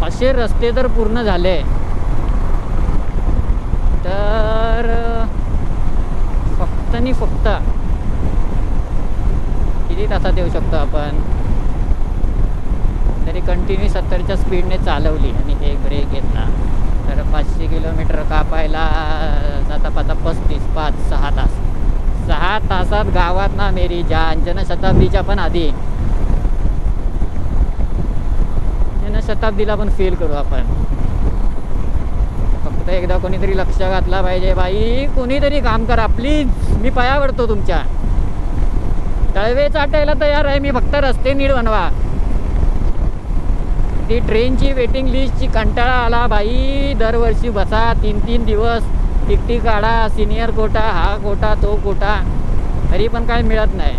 असे रस्ते जर पूर्ण झाले तर फक्त आणि फक्त किती तासात येऊ शकतो आपण. तरी कंटिन्यू 70च्या स्पीडने चालवली आणि एक ब्रेक घेतला तर 500 किलोमीटर कापायला जाता पाता 5-6 तास. 6 तासात गावात ना मेरी जान. जनशताब्दीच्या पण आधी, जनशताब्दीला पण फेल करू आपण. फक्त एकदा कोणीतरी लक्ष घातला पाहिजे. बाई कोणीतरी काम करा प्लीज. मी पाया पडतो तुमच्या. तळवे चाटायला तयार आहे मी, फक्त रस्ते नीट बनवा. ती ट्रेनची वेटिंग लिस्टची कंटाळा आला बाई. दरवर्षी बसा 3-3 दिवस टिकटी काढा, सिनियर कोटा, हा कोटा तो कोटा, तरी पण काय मिळत नाही.